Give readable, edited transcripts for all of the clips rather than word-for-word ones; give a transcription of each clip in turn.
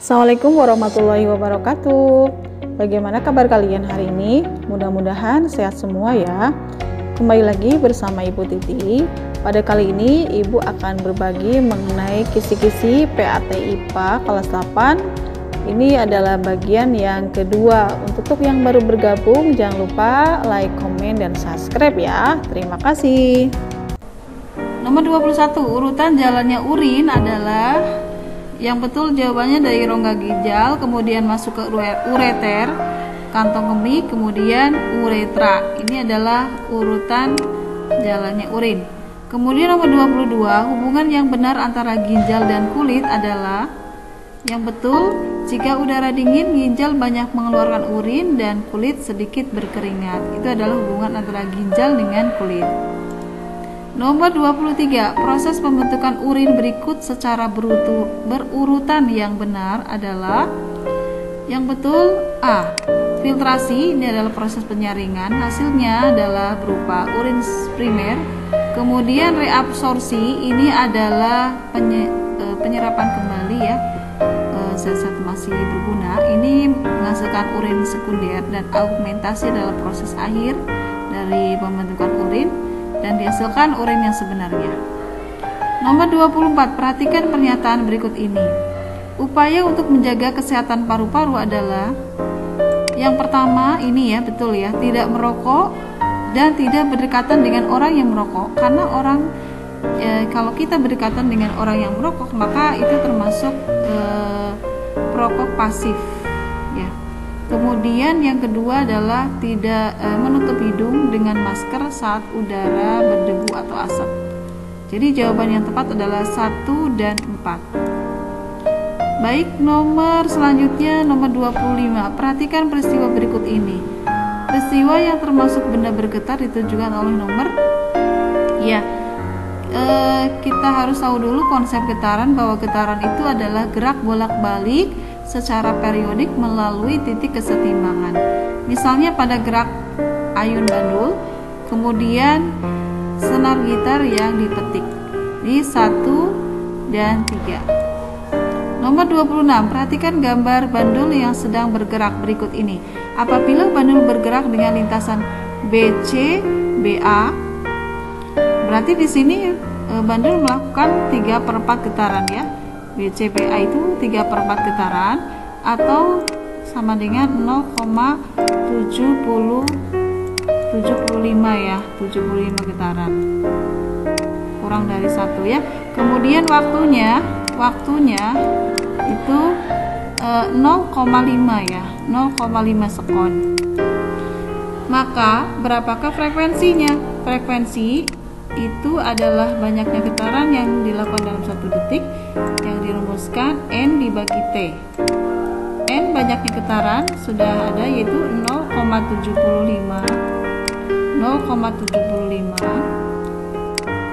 Assalamualaikum warahmatullahi wabarakatuh. Bagaimana kabar kalian hari ini? Mudah-mudahan sehat semua ya. Kembali lagi bersama Ibu Titi. Pada kali ini Ibu akan berbagi mengenai kisi-kisi PAT IPA kelas 8. Ini adalah bagian yang kedua. Untuk yang baru bergabung, jangan lupa like, komen, dan subscribe ya. Terima kasih. Nomor 21, urutan jalannya urin adalah yang betul jawabannya dari rongga ginjal, kemudian masuk ke ureter, kantong kemih, kemudian uretra. Ini adalah urutan jalannya urin. Kemudian nomor 22, hubungan yang benar antara ginjal dan kulit adalah yang betul jika udara dingin ginjal banyak mengeluarkan urin dan kulit sedikit berkeringat. Itu adalah hubungan antara ginjal dengan kulit. Nomor 23, proses pembentukan urin berikut secara berurutan yang benar adalah yang betul A. Filtrasi, ini adalah proses penyaringan, hasilnya adalah berupa urin primer. Kemudian reabsorpsi, ini adalah penyerapan kembali ya, zat-zat masih berguna. Ini menghasilkan urin sekunder, dan augmentasi adalah proses akhir dari pembentukan urin dan dihasilkan urin yang sebenarnya. Nomor 24, perhatikan pernyataan berikut ini. Upaya untuk menjaga kesehatan paru-paru adalah yang pertama, ini ya, betul ya, tidak merokok dan tidak berdekatan dengan orang yang merokok. Karena kalau kita berdekatan dengan orang yang merokok, maka itu termasuk perokok pasif ya. Kemudian yang kedua adalah tidak menutup hidung dengan masker saat udara berdebu atau asap. Jadi jawaban yang tepat adalah 1 dan 4. Baik, nomor selanjutnya nomor 25. Perhatikan peristiwa berikut ini. Peristiwa yang termasuk benda bergetar ditujukan oleh nomor ya. Kita harus tahu dulu konsep getaran, bahwa getaran itu adalah gerak bolak-balik secara periodik melalui titik kesetimbangan. Misalnya pada gerak ayun bandul, kemudian senar gitar yang dipetik di 1 dan 3. Nomor 26, perhatikan gambar bandul yang sedang bergerak berikut ini. Apabila bandul bergerak dengan lintasan BC, BA, berarti di sini bandul melakukan 3/4 getaran ya. BCPA itu 3/4 getaran atau sama dengan 0,75 ya, 75 getaran, kurang dari 1 ya. Kemudian waktunya itu 0,5 ya, 0,5 sekon. Maka berapakah frekuensinya? Frekuensi itu adalah banyaknya getaran yang dilakukan dalam 1 detik, yang dirumuskan N dibagi T. N banyaknya getaran sudah ada, yaitu 0,75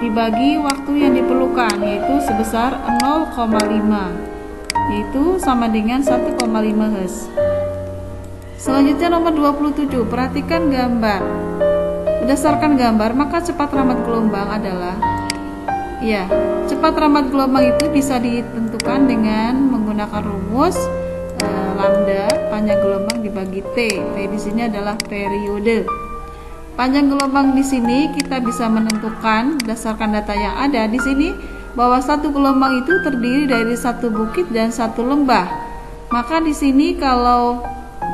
dibagi waktu yang diperlukan, yaitu sebesar 0,5, yaitu sama dengan 1,5 Hz. Selanjutnya nomor 27, perhatikan gambar. Berdasarkan gambar, maka cepat rambat gelombang adalah ya, cepat rambat gelombang itu bisa ditentukan dengan menggunakan rumus lambda panjang gelombang dibagi T. T di sini adalah periode. Panjang gelombang di sini kita bisa menentukan berdasarkan data yang ada di sini, bahwa satu gelombang itu terdiri dari satu bukit dan satu lembah. Maka di sini kalau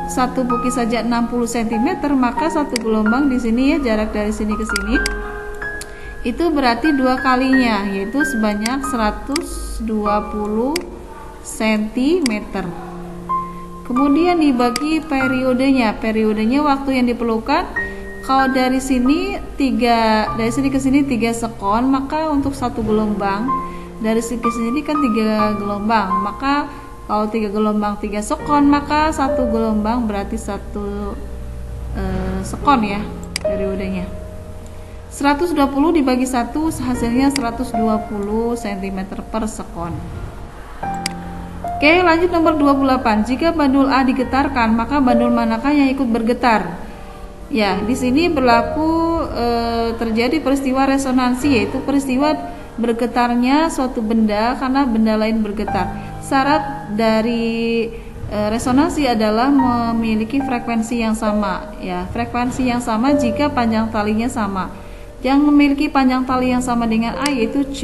satu bukit saja 60 cm, maka satu gelombang di sini ya, jarak dari sini ke sini itu berarti 2 kalinya, yaitu sebanyak 120 cm. Kemudian dibagi periodenya. Periodenya waktu yang diperlukan, kalau dari sini ke sini 3 sekon, maka untuk satu gelombang dari sini ke sini kan 3 gelombang, maka kalau 3 gelombang 3 sekon, maka satu gelombang berarti 1 sekon ya periodenya. 120 dibagi 1 hasilnya 120 cm per sekon. Oke, lanjut nomor 28. Jika bandul A digetarkan, maka bandul manakah yang ikut bergetar? Ya, di sini berlaku terjadi peristiwa resonansi, yaitu peristiwa bergetarnya suatu benda karena benda lain bergetar. syarat dari resonansi adalah memiliki frekuensi yang sama, ya. Frekuensi yang sama jika panjang talinya sama. Yang memiliki panjang tali yang sama dengan A yaitu C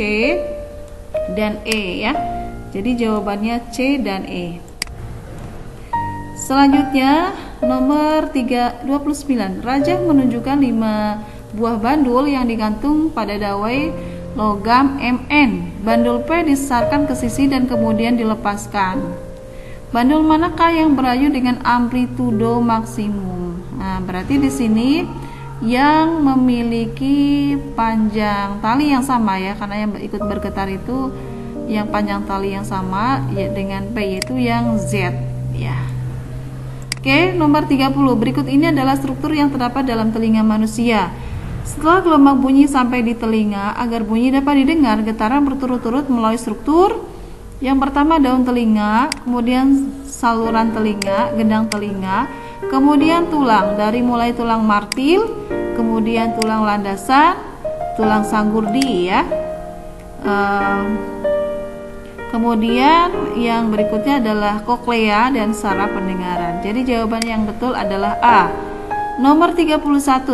dan E, ya. Jadi jawabannya C dan E. Selanjutnya nomor 29. Rajah menunjukkan 5 buah bandul yang digantung pada dawai logam Mn. Bandul P disesarkan ke sisi dan kemudian dilepaskan. Bandul manakah yang berayu dengan amplitudo maksimum? Nah, berarti di sini yang memiliki panjang tali yang sama, ya, karena yang ikut bergetar itu yang panjang tali yang sama, ya, dengan P, yaitu yang Z, ya. Oke, nomor 30. Berikut ini adalah struktur yang terdapat dalam telinga manusia. Setelah gelombang bunyi sampai di telinga, agar bunyi dapat didengar, getaran berturut-turut melalui struktur. Yang pertama daun telinga, kemudian saluran telinga, gendang telinga, kemudian tulang, dari mulai tulang martil, kemudian tulang landasan, tulang sanggurdi, ya. Kemudian yang berikutnya adalah koklea dan saraf pendengaran. Jadi jawaban yang betul adalah A. Nomor 31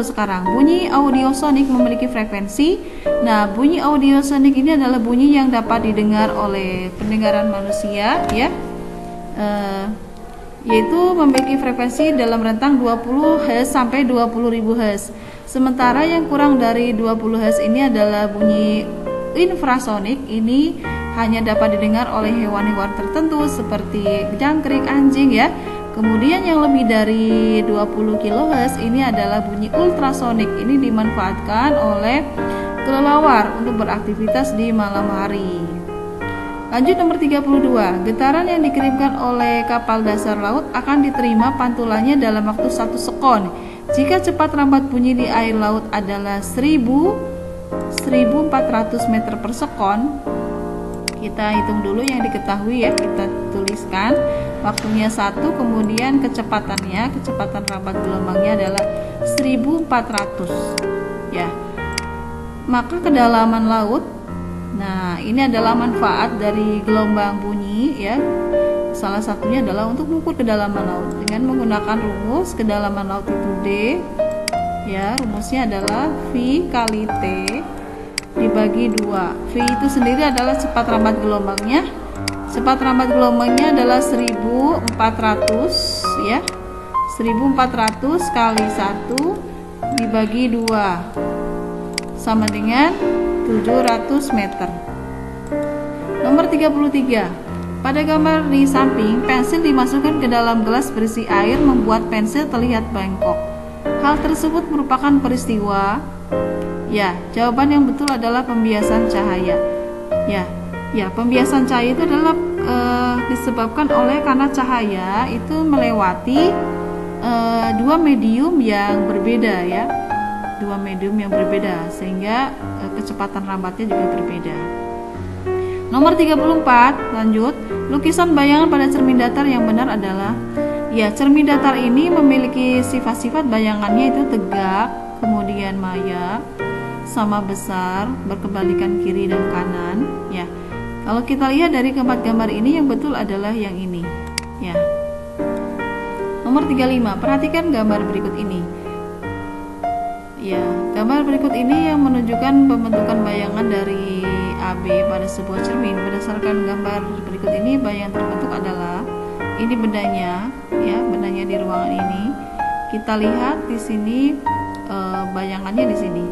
sekarang, bunyi audiosonik memiliki frekuensi. Nah, bunyi audiosonik ini adalah bunyi yang dapat didengar oleh pendengaran manusia, ya, yaitu memiliki frekuensi dalam rentang 20 Hz sampai 20.000 Hz. Sementara yang kurang dari 20 Hz ini adalah bunyi infrasonik. Ini hanya dapat didengar oleh hewan-hewan tertentu seperti jangkrik, anjing, ya. Kemudian yang lebih dari 20 kHz ini adalah bunyi ultrasonik. Ini dimanfaatkan oleh kelelawar untuk beraktivitas di malam hari. Lanjut nomor 32. Getaran yang dikirimkan oleh kapal dasar laut akan diterima pantulannya dalam waktu 1 sekon. Jika cepat rambat bunyi di air laut adalah 1400 meter per sekon. Kita hitung dulu yang diketahui, ya, kita tuliskan. Waktunya 1, kemudian kecepatan rambat gelombangnya adalah 1400, ya. Maka kedalaman laut, nah ini adalah manfaat dari gelombang bunyi, ya. Salah satunya adalah untuk mengukur kedalaman laut dengan menggunakan rumus kedalaman laut itu D, ya. Rumusnya adalah V kali T dibagi 2. V itu sendiri adalah cepat rambat gelombangnya. Cepat rambat gelombangnya adalah 1400, ya. 1400 kali 1 dibagi 2 sama dengan 700 meter. Nomor 33. Pada gambar di samping, pensil dimasukkan ke dalam gelas berisi air membuat pensil terlihat bengkok. Hal tersebut merupakan peristiwa, ya. Jawaban yang betul adalah pembiasan cahaya, ya, pembiasan cahaya itu adalah disebabkan karena cahaya itu melewati dua medium yang berbeda, ya. Dua medium yang berbeda sehingga kecepatan rambatnya juga berbeda. Nomor 34, lanjut. Lukisan bayangan pada cermin datar yang benar adalah, ya, cermin datar ini memiliki sifat-sifat bayangannya itu tegak, kemudian maya, sama besar, berkebalikan kiri dan kanan, ya. Kalau kita lihat dari keempat gambar ini, yang betul adalah yang ini, ya. Nomor 35, perhatikan gambar berikut ini. Ya, gambar berikut ini yang menunjukkan pembentukan bayangan dari AB pada sebuah cermin. Berdasarkan gambar berikut ini, bayangan terbentuk adalah ini bendanya, ya, bendanya di ruangan ini. Kita lihat di sini bayangannya di sini.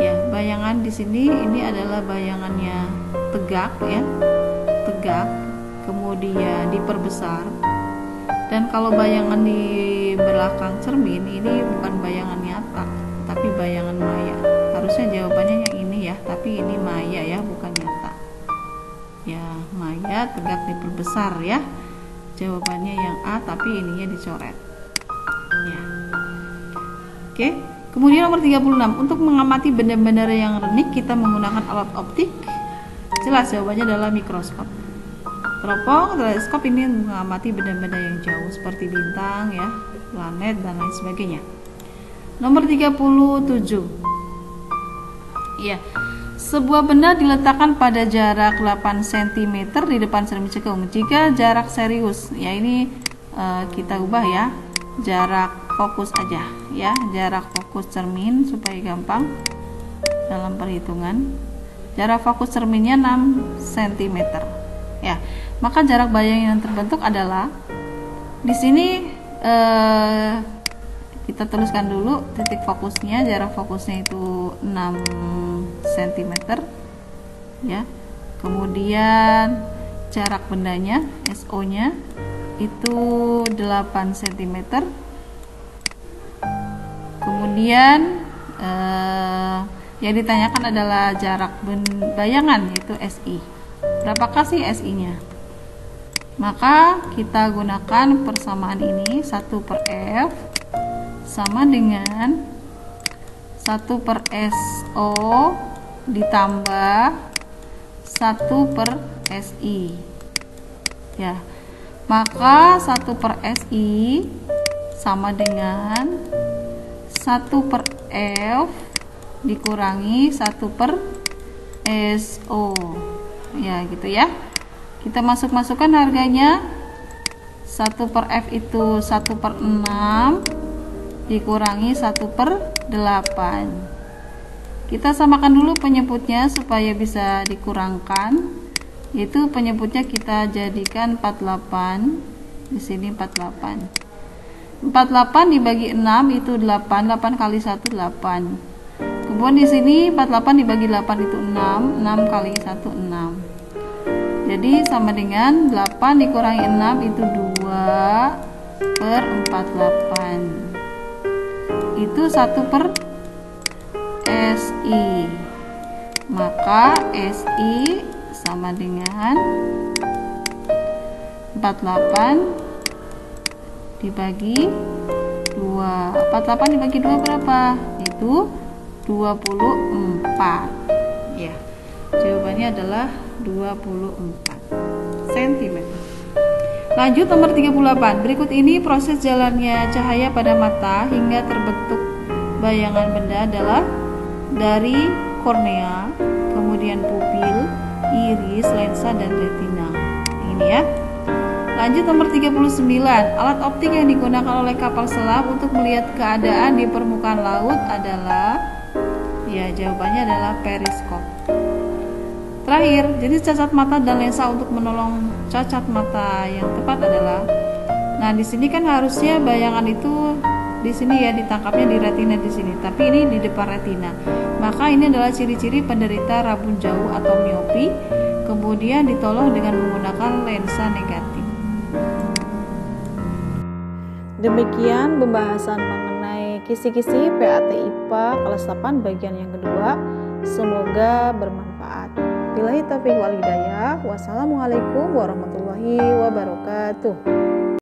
Ya, bayangan di sini ini adalah bayangannya tegak, ya, tegak, kemudian diperbesar. Dan kalau bayangan di belakang cermin ini bukan bayangan nyata, tapi bayangan maya. Harusnya jawabannya yang ini, ya, tapi ini maya, ya, bukan nyata. Ya, maya tegak diperbesar, ya. Jawabannya yang A, tapi ininya dicoret. Ya. Oke. Kemudian nomor 36, untuk mengamati benda-benda yang renik kita menggunakan alat optik. Jelas jawabannya adalah mikroskop. Teropong, teleskop ini mengamati benda-benda yang jauh seperti bintang, ya, planet dan lain sebagainya. Nomor 37. Ya. Sebuah benda diletakkan pada jarak 8 cm di depan cermin cekung. Jika jarak serius, ya ini kita ubah ya, jarak fokus aja ya, jarak fokus cermin supaya gampang dalam perhitungan. Jarak fokus cerminnya 6 cm ya. Maka jarak bayang yang terbentuk adalah di sini kita tuliskan dulu titik fokusnya, jarak fokusnya itu 6 cm ya. Kemudian jarak bendanya SO nya itu 8 cm. Kemudian yang ditanyakan adalah jarak bayangan, yaitu SI. Berapakah sih SI nya? Maka kita gunakan persamaan ini, 1 per F sama dengan 1 per SO ditambah 1 per SI ya. Maka 1 per SI sama dengan 1 per F dikurangi 1 per SO ya, gitu ya. Kita masukkan harganya. 1 per F itu 1 per 6 dikurangi 1 per 8. Kita samakan dulu penyebutnya supaya bisa dikurangkan, yaitu penyebutnya kita jadikan 48. Di sini 48. 48 dibagi 6 itu 8. 8 kali 1 8. Kemudian di sini 48 dibagi 8 itu 6. 6 kali 1 6. Jadi sama dengan 8 dikurangi 6 itu 2 per 48. Itu 1 per SI. Maka SI sama dengan 48 dibagi 2. 48 dibagi 2 berapa? Itu 24 ya. Jawabannya adalah 24 cm. Lanjut nomor 38. Berikut ini proses jalannya cahaya pada mata hingga terbentuk bayangan benda adalah dari kornea, kemudian pupil, iris, lensa, dan retina. Ini ya. Lanjut nomor 39. Alat optik yang digunakan oleh kapal selam untuk melihat keadaan di permukaan laut adalah, ya jawabannya adalah periskop. Terakhir, jenis cacat mata dan lensa untuk menolong cacat mata yang tepat adalah, nah di sini kan harusnya bayangan itu di sini ya ditangkapnya di retina di sini, tapi ini di depan retina. Maka ini adalah ciri-ciri penderita rabun jauh atau miopi, kemudian ditolong dengan menggunakan lensa negatif. Demikian pembahasan mengenai kisi-kisi PAT IPA kelas 8 bagian yang kedua. Semoga bermanfaat. Billahi taufiq wal hidayah. Wassalamualaikum warahmatullahi wabarakatuh.